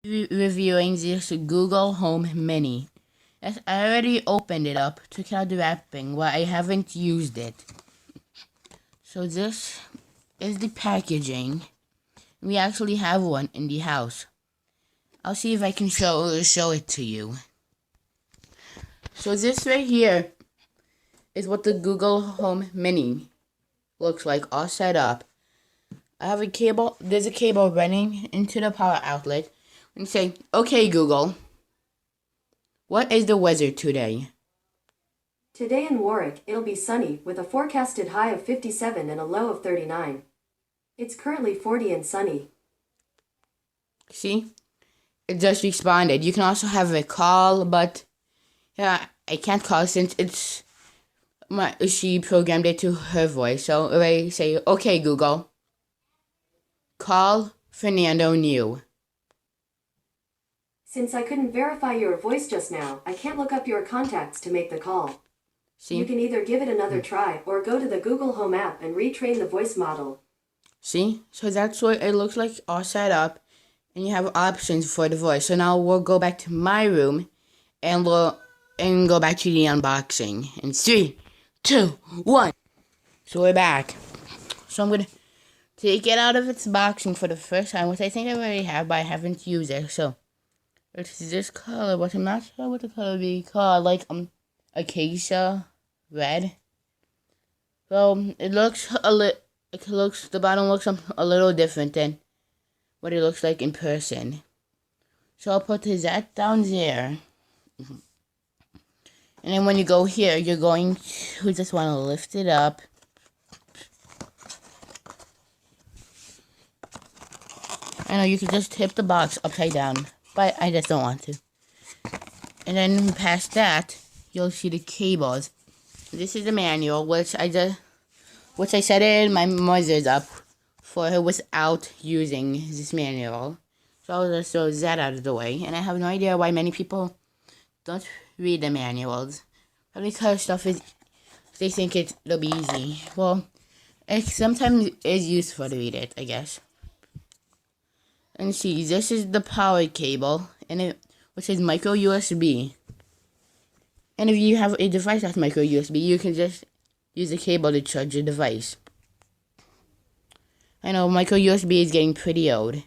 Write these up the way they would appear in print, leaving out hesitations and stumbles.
reviewing this Google Home Mini. Yes, I already opened it up, took out the wrapping, but I haven't used it. So this is the packaging. We actually have one in the house. I'll see if I can show it to you. So this right here is what the Google Home Mini looks like, all set up. I have a cable. There's a cable running into the power outlet. And say, "Okay, Google, what is the weather today?" Today in Warwick, it'll be sunny with a forecasted high of 57 and a low of 39. It's currently 40 and sunny. See? It just responded. You can also have a call, but yeah, I can't call since she programmed it to her voice. So if I say, "Okay, Google, call Fernando New." Since I couldn't verify your voice just now, I can't look up your contacts to make the call. See? You can either give it another try or go to the Google Home app and retrain the voice model. See? So that's what it looks like, all set up. And you have options for the voice. So now we'll go back to my room and go back to the unboxing. In 3, 2, 1. So we're back. So I'm gonna take it out of its boxing for the first time, which I think I already have, but I haven't used it. So it's this color, but I'm not sure what the color would be called. Like acacia red. So it looks the bottom looks a little different than what it looks like in person. So I'll put that down there. And then when you go here, you're going to just want to lift it up. I know you could just tip the box upside down, but I just don't want to. And then past that, you'll see the cables. This is the manual, which I set in my mother's up for her without using this manual. So I'll just throw that out of the way. And I have no idea why many people don't read the manuals. Probably because they think it'll be easy. Well, it sometimes is useful to read it, I guess. And see, this is the power cable, which is micro USB. And if you have a device that's micro USB, you can just use the cable to charge your device. I know micro USB is getting pretty old.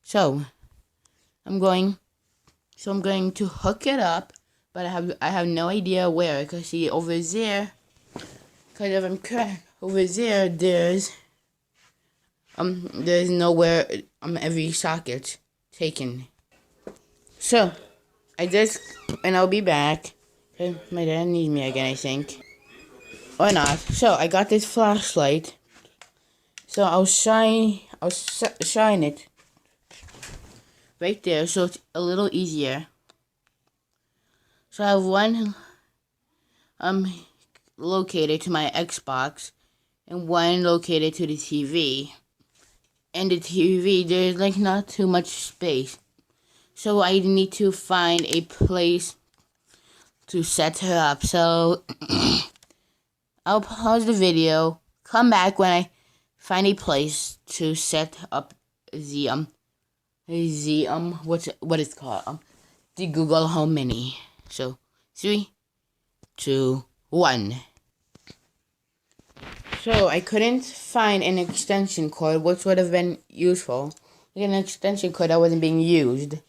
So I'm going to hook it up, but I have no idea where. Because see, over there, because if I'm correct, over there there's nowhere every socket taken. So I'll be back. My dad needs me again, I think. Or not. So I got this flashlight. So I'll shine it right there, so it's a little easier. So I have one located to my Xbox and one located to the TV. And the TV, there's like not too much space. So I need to find a place to set her up. So I'll pause the video, come back when I find a place to set up what it's called, the Google Home Mini. So 3, 2, 1. So I couldn't find an extension cord, which would have been useful. Like an extension cord that wasn't being used.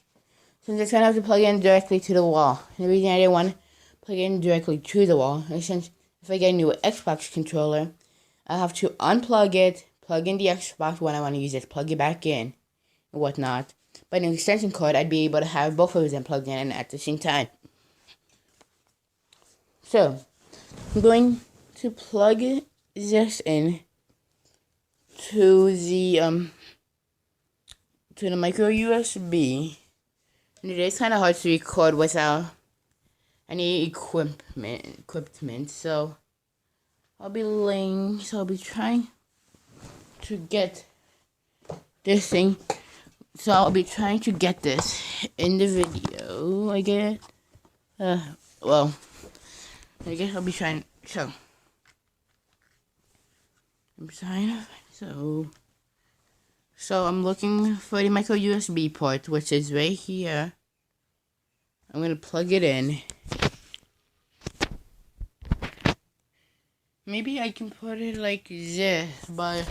So I'm just gonna have to plug in directly to the wall. And the reason I didn't want to plug in directly to the wall is since if I get a new Xbox controller, I'll have to unplug it, plug in the Xbox when I want to use it, plug it back in, and whatnot. But an extension cord, I'd be able to have both of them plugged in at the same time. So I'm going to plug this in to the micro USB. And it is kind of hard to record without any equipment. So I'll be trying to get this thing. So I'll be trying to get this in the video, I guess. Well, I guess I'll be trying. So I'm trying to. So So I'm looking for the micro USB port, which is right here. I'm gonna plug it in. Maybe I can put it like this, but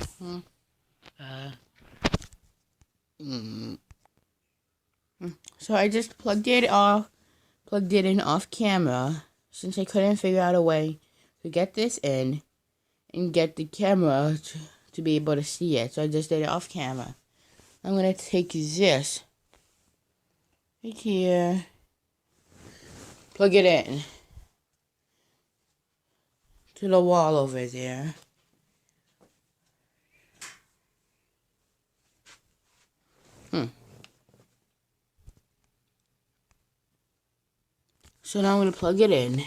so I just plugged it in off camera, since I couldn't figure out a way to get this in and get the camera to be able to see it. So I just did it off camera. I'm gonna take this right here, plug it in to the wall over there. So now I'm gonna plug it in,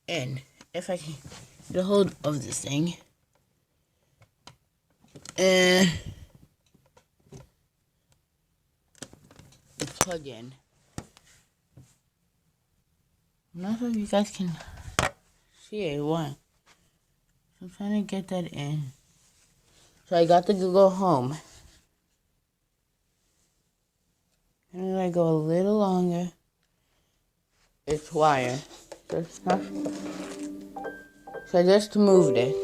and if I can get a hold of this thing, and plug in. I'm not sure if you guys can see it. Why? So I'm trying to get that in. So I got the Google Home. And then I go a little longer. It's wire. So it's not. So I just moved it.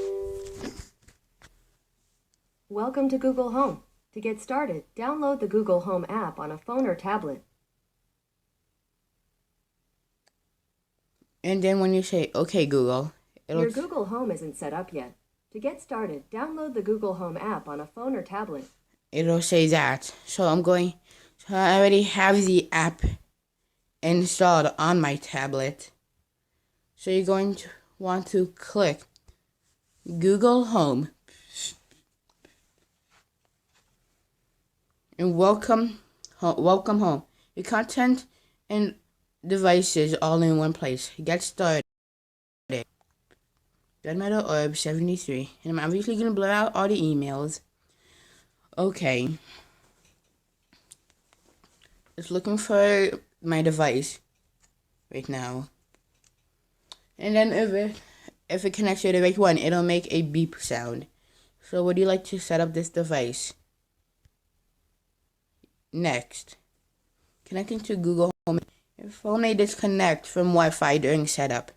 Welcome to Google Home. To get started, download the Google Home app on a phone or tablet. And then when you say, okay, Google, Your Google Home isn't set up yet. To get started, download the Google Home app on a phone or tablet. It'll say that. So I already have the app installed on my tablet. So you're going to want to click Google Home and welcome home. Your content and devices all in one place. Get started. Gunmetal Orb 73. And I'm obviously going to blur out all the emails. Okay. Just looking for my device right now. And then if it connects to the right one, it'll make a beep sound. So would you like to set up this device? Next. Connecting to Google Home. Your phone may disconnect from Wi-Fi during setup.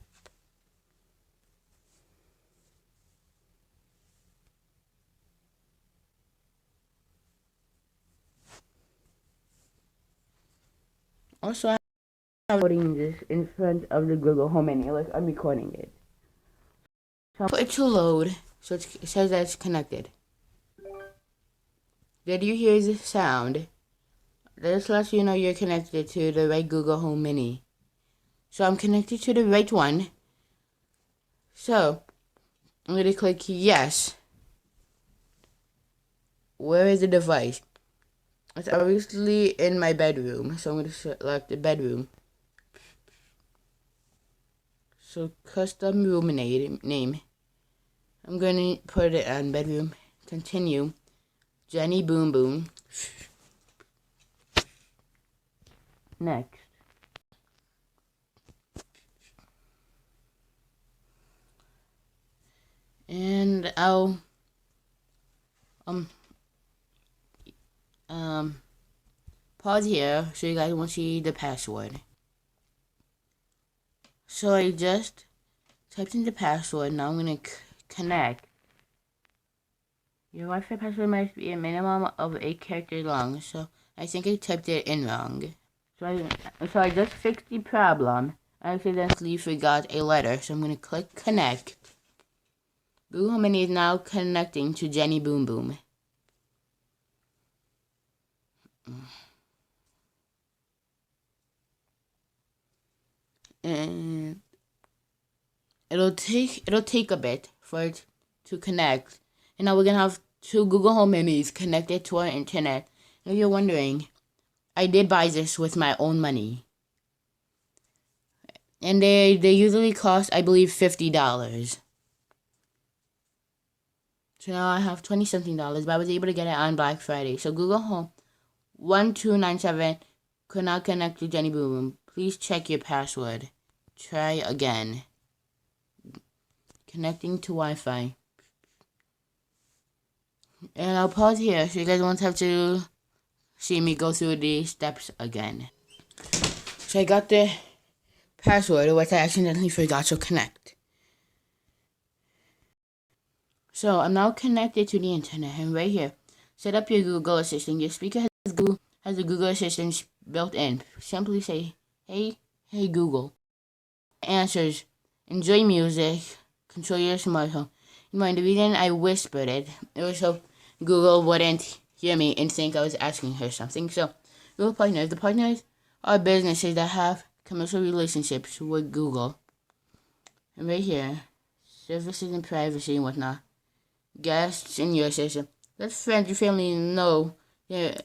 Also, I'm recording this in front of the Google Home menu, like I'm recording it. So I'll put it to load, so it says that it's connected. Did you hear the sound? This lets you know you're connected to the right Google Home Mini. So I'm connected to the right one. So I'm going to click yes. Where is the device? It's obviously in my bedroom, so I'm going to select the bedroom. So custom room name. I'm going to put it on bedroom. Continue. Jenny Boom Boom. Next. And I'll pause here so you guys won't see the password. So I just typed in the password. Now I'm gonna connect. Your Wi-Fi password must be a minimum of 8 characters long. So I think I typed it in wrong. So I just fixed the problem. I accidentally forgot a letter, so I'm gonna click connect. Google Home Mini is now connecting to Jenny Boom Boom. And it'll take a bit for it to connect. And now we're gonna have 2 Google Home Minis connected to our internet. And if you're wondering, I did buy this with my own money. And they usually cost, I believe, $50. So now I have $20-something, but I was able to get it on Black Friday. So Google Home 1297 could not connect to Jenny Boom Boom. Please check your password. Try again. Connecting to Wi-Fi. And I'll pause here so you guys won't have to see me go through the steps again. So I got the password, which I accidentally forgot to connect. So I'm now connected to the internet, and right here, set up your Google Assistant. Your speaker has the Google Assistant built in. Simply say, hey Google. Answers, enjoy music, control your smart home. You mind, the reason I whispered it was so Google wouldn't hear me and think I was asking her something. So, Google partners. The partners are businesses that have commercial relationships with Google. And right here, services and privacy and whatnot. Guests in your system. Let friends and family know the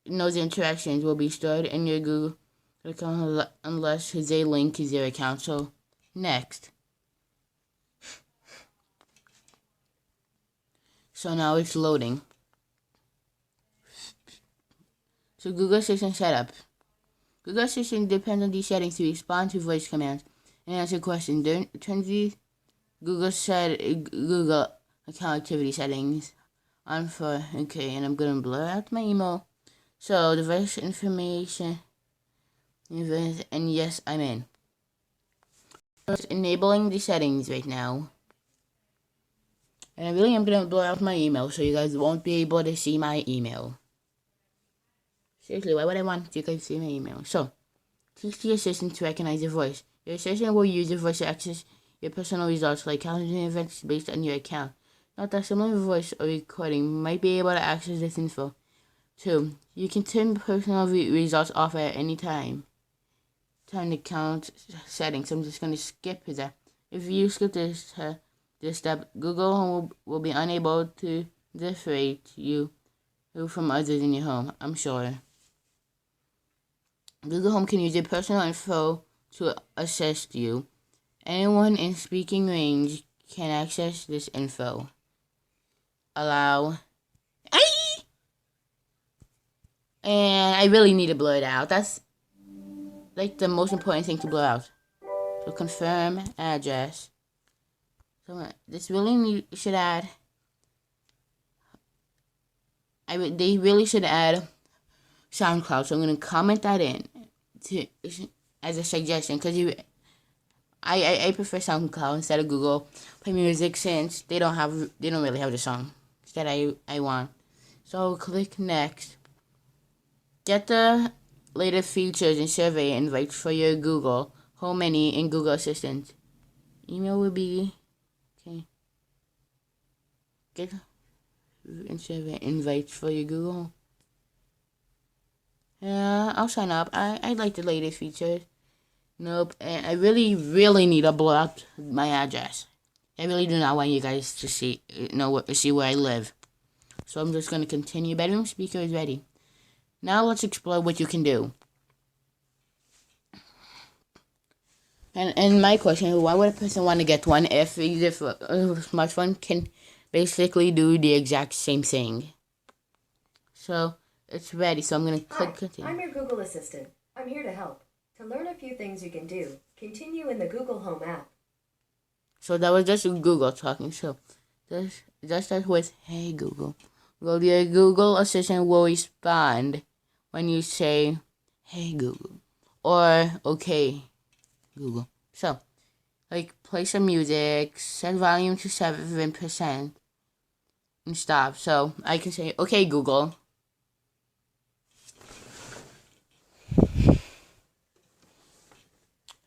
interactions will be stored in your Google account unless they link to their account. So, next. So now it's loading. So Google Assistant setup. Google Assistant depends on these settings to respond to voice commands and answer questions. Turn the Google account activity settings on for okay, and I'm gonna blur out my email. So device information, and yes, I'm in. Just enabling the settings right now. And I really am gonna blur out my email so you guys won't be able to see my email. Seriously, why would I want you guys to see my email? So, teach the assistant to recognize your voice. Your assistant will use your voice to access your personal results like calendar events based on your account. Note that similar voice or recording might be able to access this info. 2. You can turn personal results off at any time. Turn the account settings. I'm just going to skip that. If you skip this step, Google Home will be unable to differentiate you from others in your home, I'm sure. Google Home can use your personal info to assist you. Anyone in speaking range can access this info. Allow. And I really need to blur it out. That's like the most important thing to blur out. So confirm address. So this really should add. They really should add SoundCloud. So I'm gonna comment that in as a suggestion because I prefer SoundCloud instead of Google Play Music since they don't really have the song that I want. So click next. Get the latest features and survey invites for your Google Home Mini and Google Assistant. Email will be okay. Get and survey invites for your Google. Yeah, I'll sign up. I like the latest features. Nope, and I really need to blow out my address. I really do not want you guys to see where I live. So I'm just gonna continue. Bedroom speaker is ready. Now let's explore what you can do. And my question: why would a person want to get one if a smartphone can basically do the exact same thing? So it's ready. So I'm gonna click continue. I'm your Google Assistant. I'm here to help. To learn a few things you can do, continue in the Google Home app. So that was just Google talking. So just start with "Hey Google." Well, your Google Assistant will respond when you say "Hey Google" or "Okay Google." So, like play some music, set volume to 7%, and stop. So I can say "Okay Google."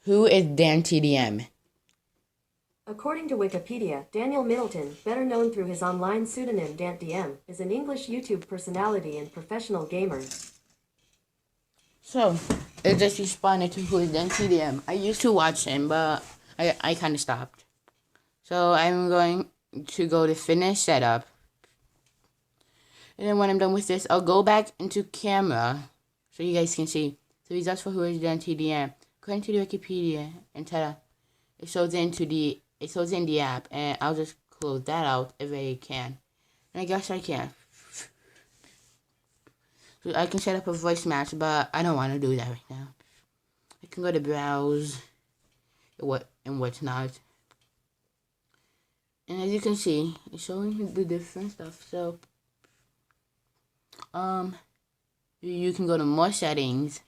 Who is Dan TDM? According to Wikipedia, Daniel Middleton, better known through his online pseudonym DantDM, is an English YouTube personality and professional gamer. So, it just responded to who is Dan TDM. I used to watch him, but I kind of stopped. So, I'm going to go to finish setup. And then when I'm done with this, I'll go back into camera so you guys can see the results for who is Dan TDM. According to the Wikipedia, and ta-da, it shows in the app, and I'll just close that out if I can. And I guess I can. So I can set up a voice match, but I don't want to do that right now. I can go to browse, and what's not. And as you can see, it's showing the different stuff. So you can go to more settings.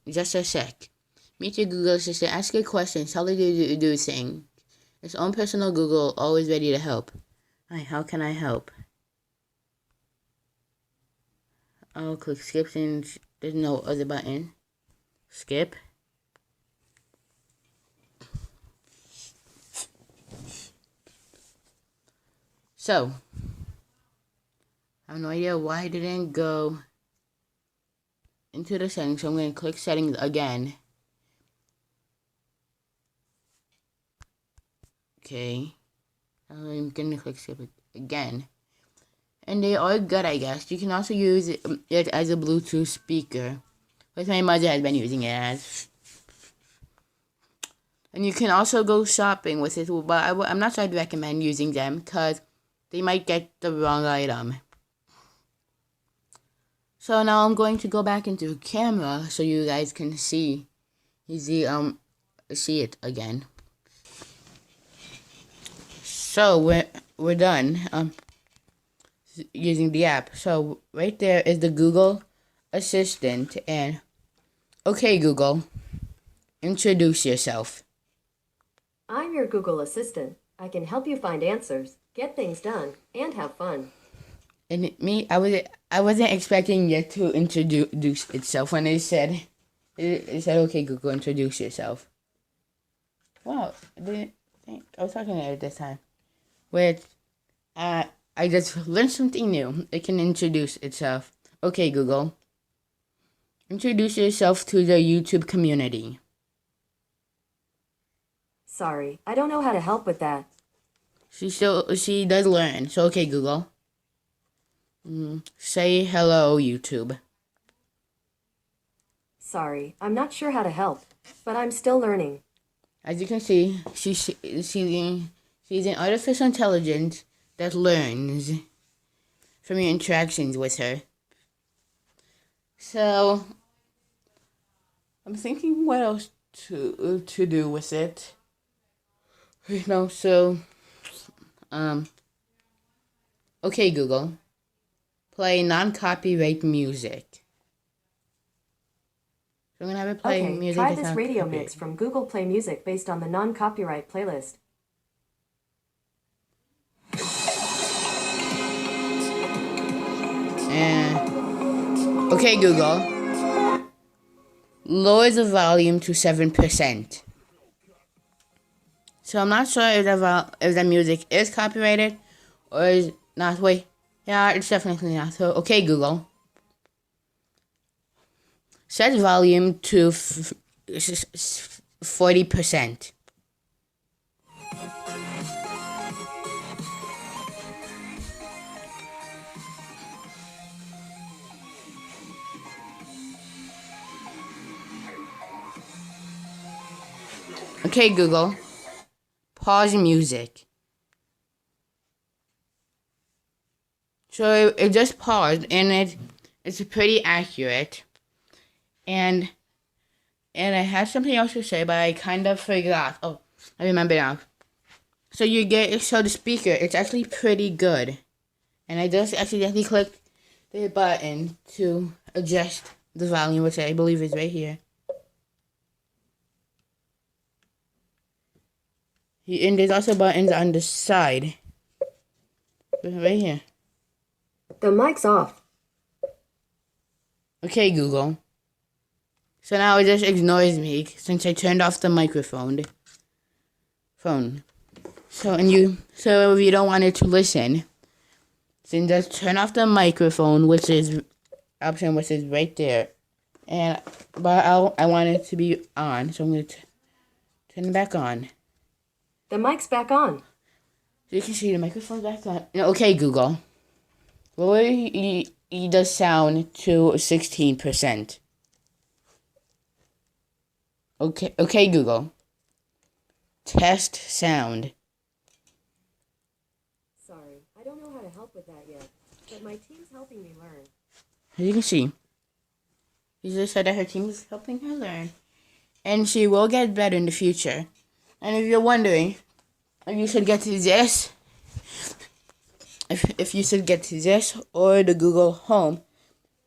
Just a sec. Meet your Google Assistant. Ask it questions. Tell it to do things. Its own personal Google, always ready to help. Hi, how can I help? I'll click skip since there's no other button. Skip. So, I have no idea why I didn't go into the settings, so I'm going to click settings again. Okay, I'm going to click skip again. And they are good, I guess. You can also use it as a Bluetooth speaker, which my mother has been using it as. And you can also go shopping with it, but I'm not sure I'd recommend using them because they might get the wrong item. So now I'm going to go back into camera so you guys can see it again. So we're done using the app. So right there is the Google Assistant, and okay Google, introduce yourself. I'm your Google Assistant. I can help you find answers, get things done, and have fun. And I wasn't expecting it to introduce itself when it said okay Google, introduce yourself. Wow, I was talking to it this time. Which I just learned something new. It can introduce itself. Okay Google, introduce yourself to the YouTube community. Sorry, I don't know how to help with that. She does learn. So okay Google, say hello YouTube. Sorry, I'm not sure how to help, but I'm still learning. As you can see, she's an artificial intelligence that learns from your interactions with her. So I'm thinking what else to do with it. Okay Google, play non-copyright music. So I'm gonna have it play music. Try this radio mix from Google Play Music based on the non-copyright playlist. And okay Google, lower the volume to 7%. So I'm not sure if the music is copyrighted or is not. Wait, yeah, it's definitely not. So okay Google, set volume to 40%. Okay Google, pause music. So it just paused, and it's pretty accurate. And I had something else to say, but I kind of forgot. Oh, I remember now. So the speaker, it's actually pretty good. And I just accidentally clicked the button to adjust the volume, which I believe is right here. And there's also buttons on the side. Right here. The mic's off. Okay, Google. So now it just ignores me since I turned off the microphone. So if you don't want it to listen, then just turn off the microphone, which is right there. But I want it to be on, so I'm gonna turn it back on. The mic's back on. So you can see the microphone's back on. Okay, Google. Lower the sound to 16%. Okay, Google. Test sound. Sorry, I don't know how to help with that yet, but my team's helping me learn. As you can see, she just said that her team is helping her learn, and she will get better in the future. And if you're wondering if you should get to this if you should get this or the Google Home,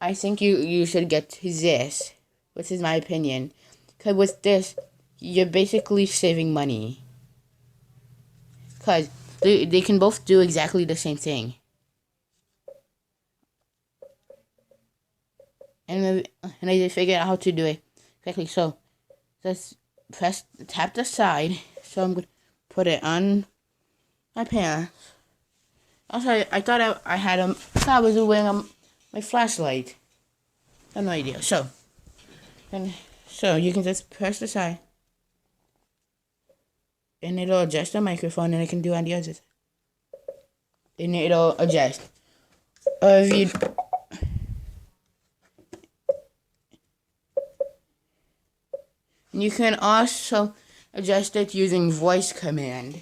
I think you should get this, which is my opinion. Because with this, you're basically saving money. Because they can both do exactly the same thing. And I just figured out how to do it correctly. So just tap the side. So I'm going to put it on my pants. Also, I thought I was wearing my flashlight. I have no idea. So you can just press the side, and it'll adjust the microphone, and I can do on the other side. And it'll adjust. If you can also adjust it using voice command.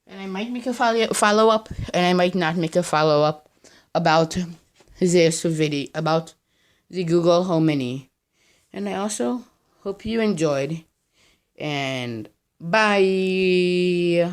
And I might make a follow up, and I might not make a follow up about this video, about the Google Home Mini. And I also hope you enjoyed, and bye.